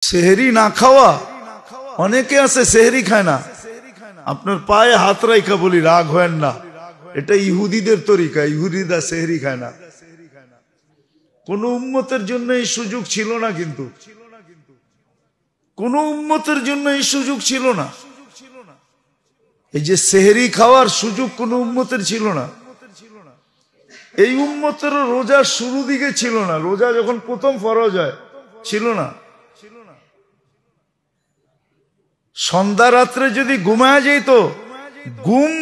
সেহরি না খাওয়া, অনেকে আছে সেহরি খায় না। আপনার পায়ে হাত রাইখা বলি রাগ হয় না, এটা ইহুদিদের তরিকা। ইহুদিরা সেহরি খায় না। কোন উম্মতের জন্য এই সুযোগ ছিল না, কিন্তু কোন উম্মতের জন্য এই সুযোগ ছিল না। এই যে সেহরি খাওয়ার সুযোগ কোন উম্মতের ছিল না। এই উম্মতের রোজা শুরু দিকে ছিল না, রোজা যখন প্রথম ফরজ হয় ছিল না। সন্ধ্যা রাত্রে যদি ঘুমায় যেত, ঘুম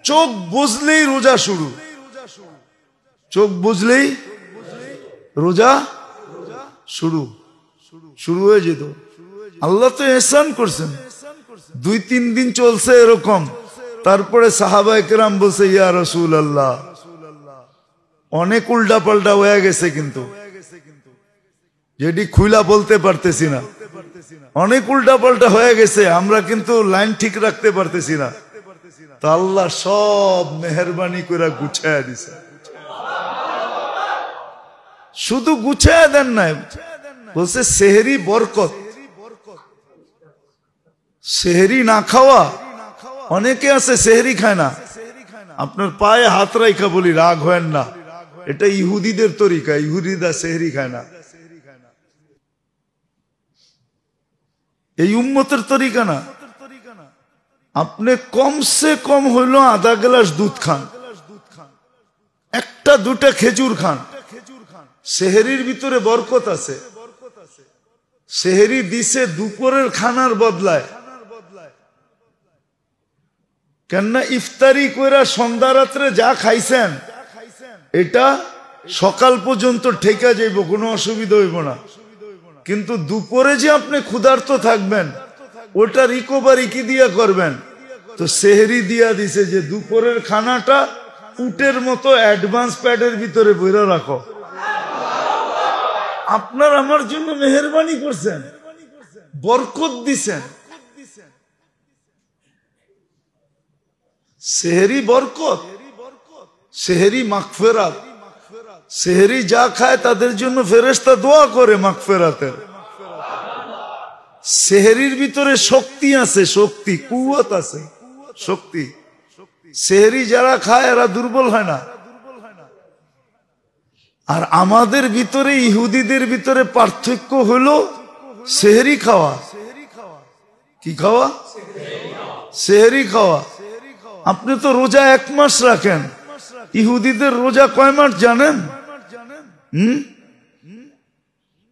চোখ বুঝলেই রোজা শুরু, চোখ বুঝলেই রোজা শুরু শুরু হয়ে যেত। আল্লাহ তো ইহসান করছেন, 2-3 দিন চলছে এরকম। তারপরে সাহাবায়ে কেরাম বলছে, ইয়া রাসূলুল্লাহ, অনেক উল্টা পাল্টা হয়ে গেছে, কিন্তু যেটি খুইলা বলতে পারতেছি না। অনেক উল্টা পাল্টা হয়ে গেছে, আমরা কিন্তু লাইন ঠিক রাখতে পারতেছি না। তো আল্লাহ সব মেহেরবানি করে গুছায়া দিছে। শুধু গুছায়া দেন নাই, বলছে সেহরি বরকত। সেহরি না খাওয়া, অনেকে আছে সেহরি খায় না। আপনার পায়ে হাত রাইখা বলি রাগ হয় না, এটা ইহুদিদের তরিকা। ইহুদিরা সেহরি খায় না, এই উম্মতের তরিকা না। আপনি কমসে কম হইল আধা গ্লাস দুধ খান, 1-2টা খেজুর খান। সেহরির ভিতরে বরকত আছে। সেহরি দিছে দুপুরের খানার বদলায়। কেননা ইফতারি কইরা সন্ধ্যা রাত্রে যা খাইছেন, এটা সকাল পর্যন্ত ঠেকা যাইব, কোনো অসুবিধা হইব না। কিন্তু দুপুরে যে আপনি ক্ষুধার্ত থাকবেন, ওটা রিকভারি কি দিয়া করবেন? তো সেহরি দিয়া দিছে যে দুপুরের খানাটা উটের মতো অ্যাডভান্স প্যাডের ভিতরে বইরা রাখো। আপনার আমার জন্য মেহেরবানি করছেন, বরকত দিছেন। সেহরি বরকত, সেহরি মাগফিরাত। সেহরি যা খায় তাদের জন্য ফেরেশতা দোয়া করে মাগফিরাতের। সেহরির ভিতরে শক্তি আছে, শক্তি, কুওয়াত আছে, শক্তি। সেহরি যারা খায় এরা দুর্বল হয় না। আর আমাদের ভিতরে, ইহুদিদের ভিতরে পার্থক্য হলো সেহরি খাওয়া। কি খাওয়া? সেহরি খাওয়া। আপনি তো রোজা 1 মাস রাখেন, ইহুদিদের রোজা কয় মাস জানেন?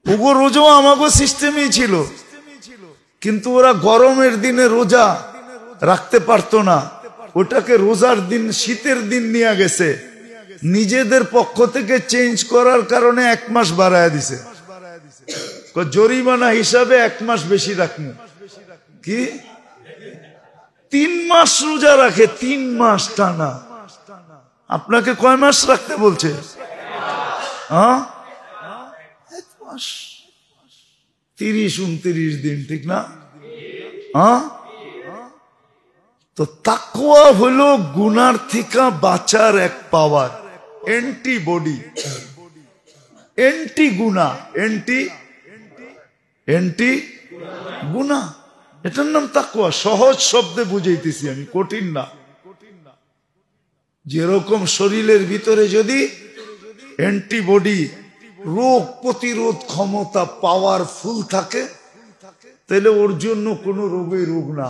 ওগো রোজাও আমাগো সিস্টেমই ছিল, কিন্তু ওরা গরমের দিনে রোজা রাখতে পারতো না। ওটাকে রোজার দিন, শীতের দিন নিয়ে গেছে, নিজেদের পক্ষ থেকে চেঞ্জ করার কারণে 1 মাস বাড়ায় দিছে। জরিমানা হিসাবে 1 মাস বেশি রাখবো। কি 3 মাস রোজা রাখে, 3 মাস টানা। আপনাকে কয় মাস রাখতে বলছে? 1 মাস, 30-29 দিন, ঠিক না? তো তাকওয়া হলো গুনার থেকে বাঁচার এক পাওয়ার, অ্যান্টিবডি, অ্যান্টি গুনাহ, অ্যান্টি গুনাহ। এটার নাম তাকওয়া। সহজ শব্দে বুঝাইতেছি আমি, কঠিন না। যেরকম শরীরের ভিতরে যদি অ্যান্টিবডি, রোগ প্রতিরোধ ক্ষমতা পাওয়ারফুল থাকে, তাহলে ওর জন্য কোনো রোগই রোগ না।